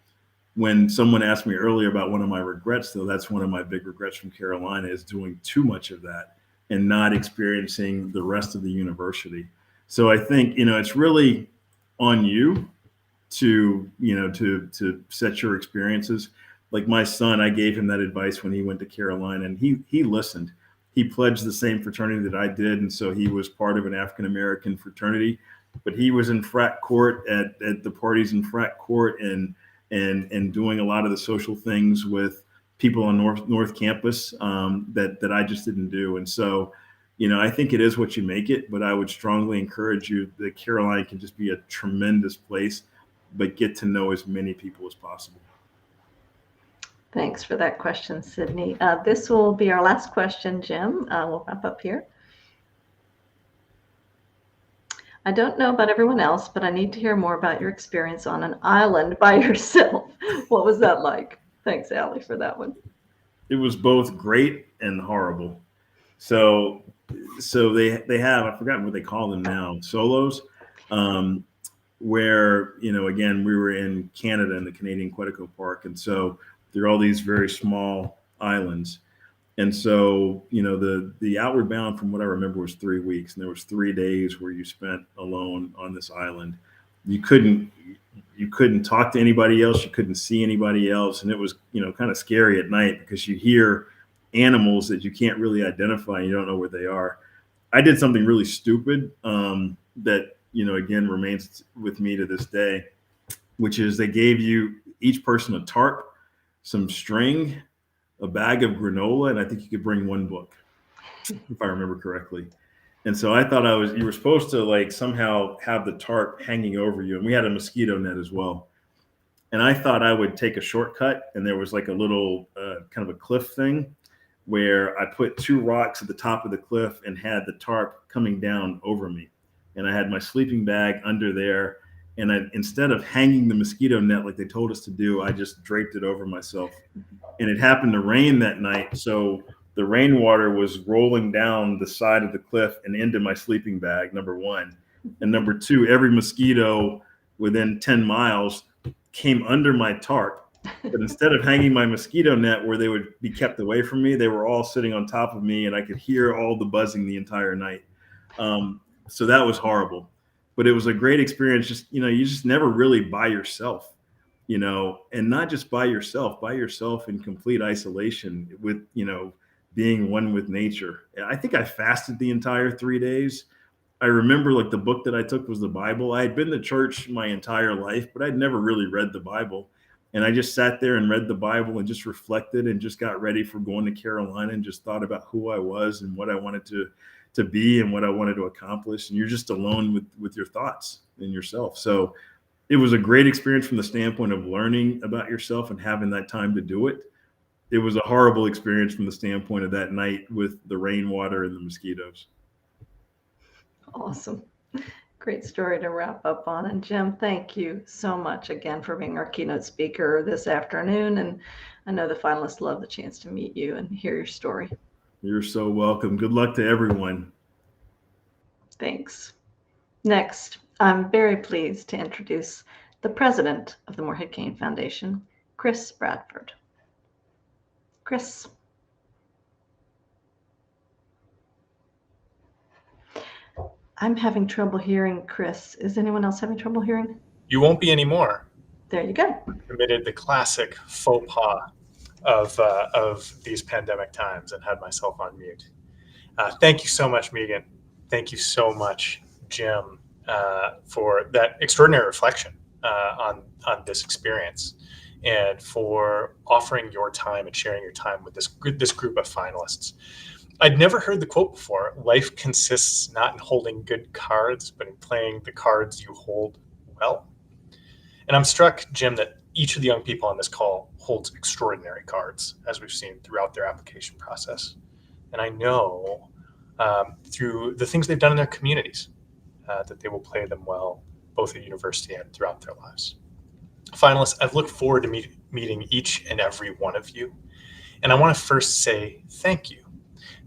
When someone asked me earlier about one of my regrets, though, that's one of my big regrets from Carolina, is doing too much of that and not experiencing the rest of the university. So I think, it's really on you to set your experiences. Like my son, I gave him that advice when he went to Carolina, and he listened. He pledged the same fraternity that I did, and so he was part of an African-American fraternity, but he was in frat court at the parties in frat court and doing a lot of the social things with people on North Campus that I just didn't do. And so, I think it is what you make it, but I would strongly encourage you that Carolina can just be a tremendous place, but get to know as many people as possible. Thanks for that question, Sydney. This will be our last question, Jim. We'll wrap up here. I don't know about everyone else, but I need to hear more about your experience on an island by yourself. What was that like? Thanks, Allie, for that one. It was both great and horrible. So they have, I've forgotten what they call them now, solos, where, again, we were in Canada in the Canadian Quetico Park. And so there are all these very small islands. And so, the outward bound, from what I remember, was 3 weeks. And there was 3 days where you spent alone on this island. You couldn't talk to anybody else. You couldn't see anybody else. And it was, kind of scary at night because you hear animals that you can't really identify. And you don't know where they are. I did something really stupid that, again, remains with me to this day, which is they gave each person a tarp, some string, a bag of granola, and I think you could bring one book, if I remember correctly. And so I thought you were supposed to somehow have the tarp hanging over you. And we had a mosquito net as well. And I thought I would take a shortcut, and there was a little kind of a cliff thing where I put 2 rocks at the top of the cliff and had the tarp coming down over me. And I had my sleeping bag under there. And instead of hanging the mosquito net like they told us to do, I just draped it over myself. And it happened to rain that night. So the rainwater was rolling down the side of the cliff and into my sleeping bag, number one. And number two, every mosquito within 10 miles came under my tarp. But instead of hanging my mosquito net where they would be kept away from me, they were all sitting on top of me, and I could hear all the buzzing the entire night. So that was horrible. But it was a great experience. Just, you just never really by yourself, and not just by yourself in complete isolation with, being one with nature. I think I fasted the entire 3 days. I remember the book that I took was the Bible. I had been to church my entire life, but I'd never really read the Bible. And I just sat there and read the Bible and just reflected and just got ready for going to Carolina and just thought about who I was and what I wanted to be and what I wanted to accomplish. And you're just alone with your thoughts and yourself. So it was a great experience from the standpoint of learning about yourself and having that time to do it. It was a horrible experience from the standpoint of that night with the rainwater and the mosquitoes. Awesome. Great story to wrap up on. And Jim, thank you so much again for being our keynote speaker this afternoon. And I know the finalists love the chance to meet you and hear your story. You're so welcome. Good luck to everyone. Thanks. Next, I'm very pleased to introduce the president of the Morehead-Cain Foundation, Chris Bradford. Chris. I'm having trouble hearing Chris. Is anyone else having trouble hearing? You won't be anymore. There you go. Committed the classic faux pas of these pandemic times and had myself on mute. Thank you so much, Megan. Thank you so much, Jim, for that extraordinary reflection on this experience, and for offering your time and sharing your time with this group of finalists. I'd never heard the quote before. Life consists not in holding good cards, but in playing the cards you hold well. And I'm struck, Jim, that each of the young people on this call holds extraordinary cards, as we've seen throughout their application process. And I know through the things they've done in their communities that they will play them well, both at university and throughout their lives. Finalists, I've looked forward to meeting each and every one of you. And I want to first say thank you.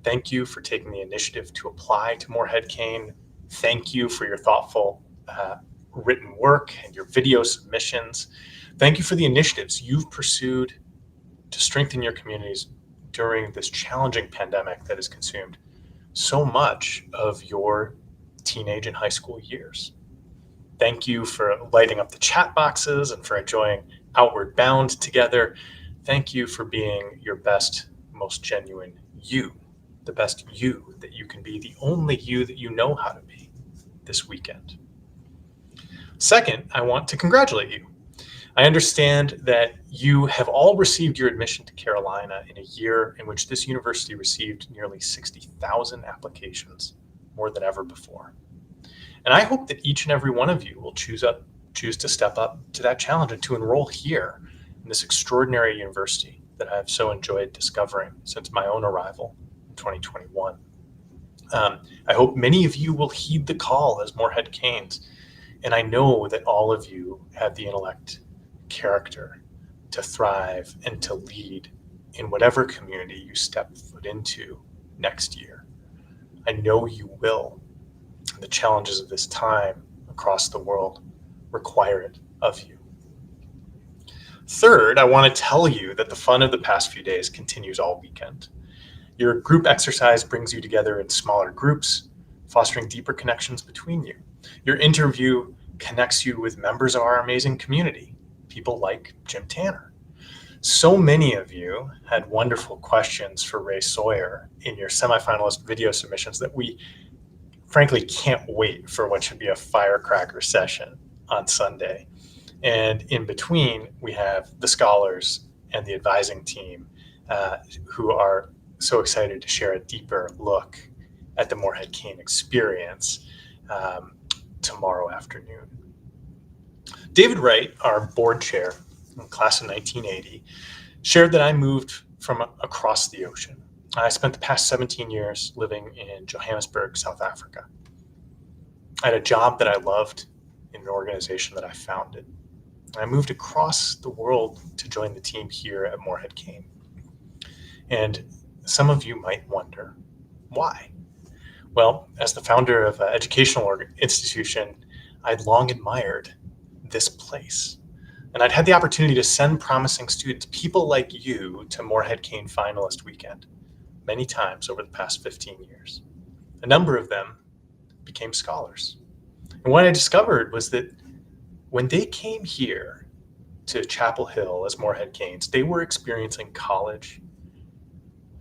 Thank you for taking the initiative to apply to Morehead-Cain. Thank you for your thoughtful written work and your video submissions. Thank you for the initiatives you've pursued to strengthen your communities during this challenging pandemic that has consumed so much of your teenage and high school years. Thank you for lighting up the chat boxes and for enjoying Outward Bound together. Thank you for being your best, most genuine you, the best you that you can be, the only you that you know how to be this weekend. Second, I want to congratulate you. I understand that you have all received your admission to Carolina in a year in which this university received nearly 60,000 applications, more than ever before. And I hope that each and every one of you will choose to step up to that challenge and to enroll here in this extraordinary university that I have so enjoyed discovering since my own arrival in 2021. I hope many of you will heed the call as Morehead-Cains, and I know that all of you have the intellect, character to thrive and to lead in whatever community you step foot into next year. I know you will. The challenges of this time across the world require it of you. Third, I want to tell you that the fun of the past few days continues all weekend. Your group exercise brings you together in smaller groups, fostering deeper connections between you. Your interview connects you with members of our amazing community, people like Jim Tanner. So many of you had wonderful questions for Ray Sawyer in your semifinalist video submissions that we frankly can't wait for what should be a firecracker session on Sunday. And in between, we have the scholars and the advising team who are so excited to share a deeper look at the Morehead-Cain experience tomorrow afternoon. David Wright, our board chair in class of 1980, shared that I moved from across the ocean. I spent the past 17 years living in Johannesburg, South Africa. I had a job that I loved in an organization that I founded. I moved across the world to join the team here at Morehead-Cain. And some of you might wonder, why? Well, as the founder of an educational institution, I'd long admired this place. And I'd had the opportunity to send promising students, people like you, to Morehead-Cain Finalist Weekend many times over the past 15 years. A number of them became scholars. And what I discovered was that when they came here to Chapel Hill as Morehead-Cains, they were experiencing college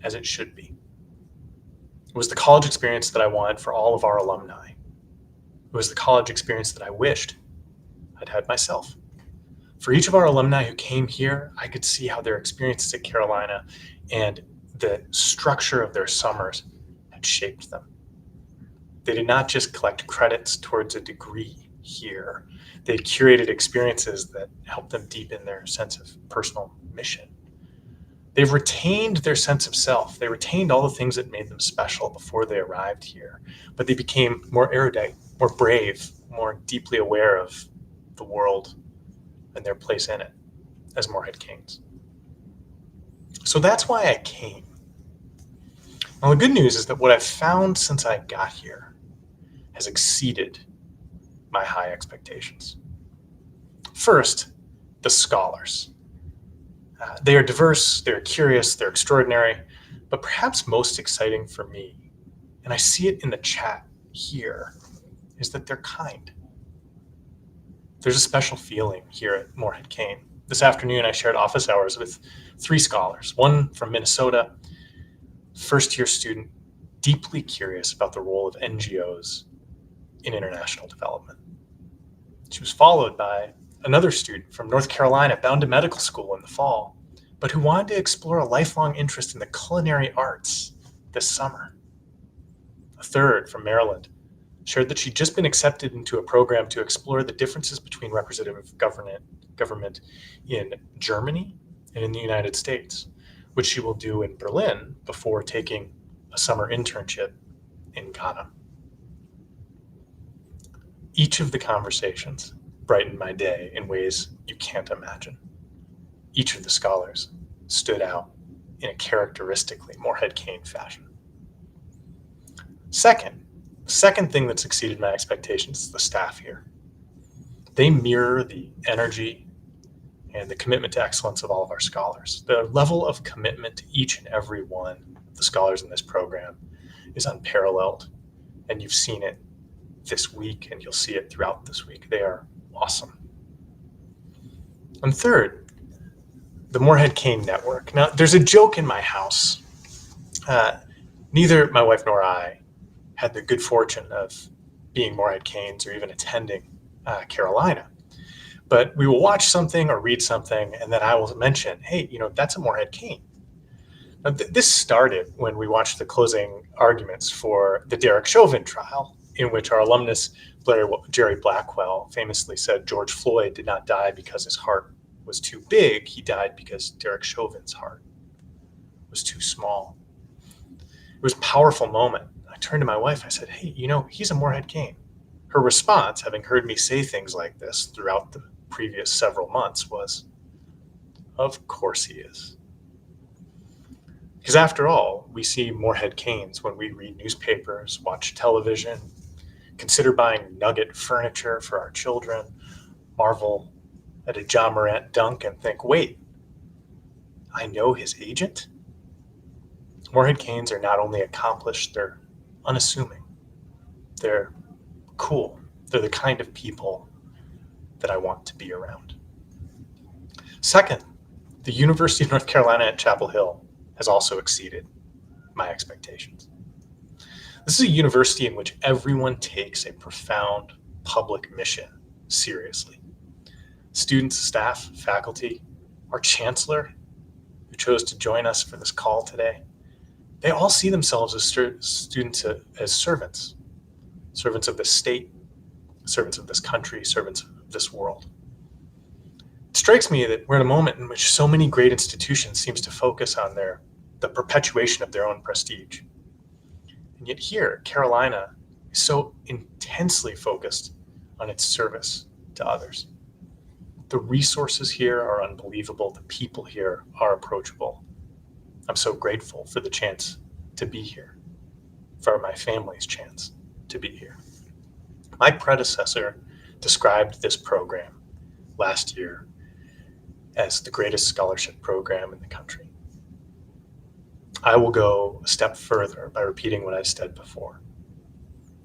as it should be. It was the college experience that I wanted for all of our alumni. It was the college experience that I wished I'd had myself. For each of our alumni who came here, I could see how their experiences at Carolina and the structure of their summers had shaped them. They did not just collect credits towards a degree here. They curated experiences that helped them deepen their sense of personal mission. They've retained their sense of self. They retained all the things that made them special before they arrived here, but they became more erudite, more brave, more deeply aware of the world and their place in it as Morehead-Cains. So that's why I came. Well, the good news is that what I've found since I got here has exceeded my high expectations. First, the scholars. They are diverse, they're curious, they're extraordinary, but perhaps most exciting for me, and I see it in the chat here, is that they're kind. There's a special feeling here at Morehead-Cain. This afternoon, I shared office hours with 3 scholars, one from Minnesota, first-year student, deeply curious about the role of NGOs in international development. She was followed by another student from North Carolina bound to medical school in the fall, but who wanted to explore a lifelong interest in the culinary arts this summer. A third from Maryland shared that she'd just been accepted into a program to explore the differences between representative government in Germany and in the United States, which she will do in Berlin before taking a summer internship in Ghana. Each of the conversations brightened my day in ways you can't imagine. Each of the scholars stood out in a characteristically Morehead-Cain fashion. Second thing that's exceeded my expectations is the staff here. They mirror the energy and the commitment to excellence of all of our scholars. The level of commitment to each and every one of the scholars in this program is unparalleled, and you've seen it this week, and you'll see it throughout this week. They are awesome. And third, the Morehead-Cain Network. Now, there's a joke in my house. Neither my wife nor I had the good fortune of being Morehead-Cains or even attending Carolina. But we will watch something or read something, and then I will mention, hey, that's a Morehead-Cain. Now, this started when we watched the closing arguments for the Derek Chauvin trial, in which our alumnus Jerry Blackwell famously said George Floyd did not die because his heart was too big. He died because Derek Chauvin's heart was too small. It was a powerful moment. I turned to my wife. I said, hey, he's a Morehead-Cain. Her response, having heard me say things like this throughout the previous several months, was, of course he is. Because after all, we see Morehead-Cains when we read newspapers, watch television, consider buying Nugget furniture for our children, marvel at a John Morant dunk and think, wait, I know his agent? Morehead-Cains are not only accomplished, they're unassuming. They're cool. They're the kind of people that I want to be around. Second, the University of North Carolina at Chapel Hill has also exceeded my expectations. This is a university in which everyone takes a profound public mission seriously. Students, staff, faculty, our Chancellor, who chose to join us for this call today, they all see themselves as students, as servants of this state, servants of this country, servants of this world. It strikes me that we're in a moment in which so many great institutions seems to focus on the perpetuation of their own prestige. And yet here, Carolina is so intensely focused on its service to others. The resources here are unbelievable. The people here are approachable. I'm so grateful for the chance to be here, for my family's chance to be here. My predecessor described this program last year as the greatest scholarship program in the country. I will go a step further by repeating what I said before.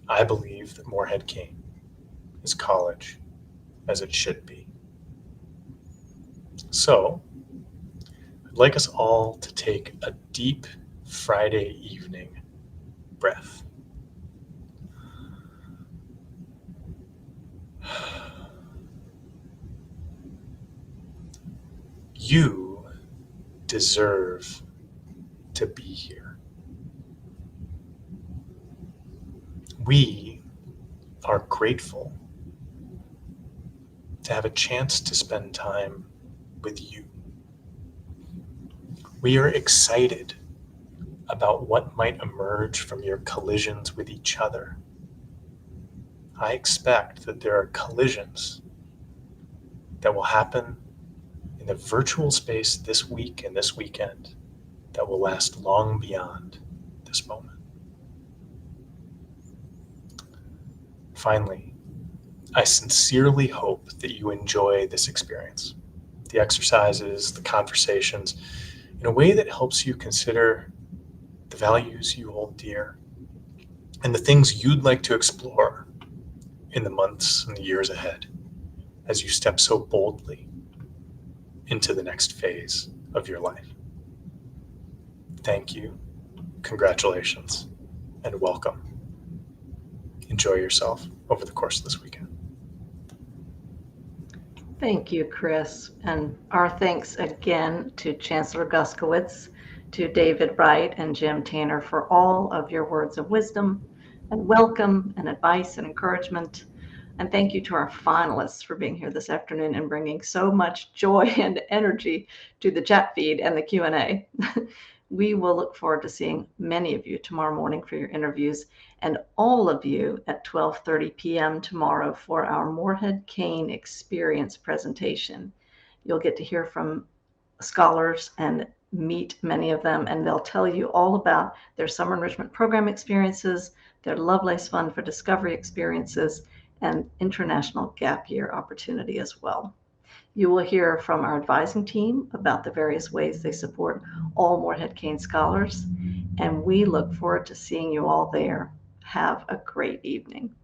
I believe that Morehead-Cain is college as it should be. So, I'd like us all to take a deep Friday evening breath. You deserve to be here. We are grateful to have a chance to spend time with you. We are excited about what might emerge from your collisions with each other. I expect that there are collisions that will happen in the virtual space this week and this weekend that will last long beyond this moment. Finally, I sincerely hope that you enjoy this experience, the exercises, the conversations, in a way that helps you consider the values you hold dear and the things you'd like to explore in the months and the years ahead as you step so boldly into the next phase of your life. Thank you. Congratulations. and welcome. Enjoy yourself over the course of this weekend. Thank you, Chris. And our thanks again to Chancellor Guskowitz, to David Wright and Jim Tanner for all of your words of wisdom and welcome and advice and encouragement. And thank you to our finalists for being here this afternoon and bringing so much joy and energy to the chat feed and the Q&A. We will look forward to seeing many of you tomorrow morning for your interviews, and all of you at 12:30 p.m. tomorrow for our Morehead-Cain Experience presentation. You'll get to hear from scholars and meet many of them, and they'll tell you all about their summer enrichment program experiences, their Lovelace Fund for Discovery experiences, and international gap year opportunity as well. You will hear from our advising team about the various ways they support all Morehead-Cain scholars, and we look forward to seeing you all there. Have a great evening.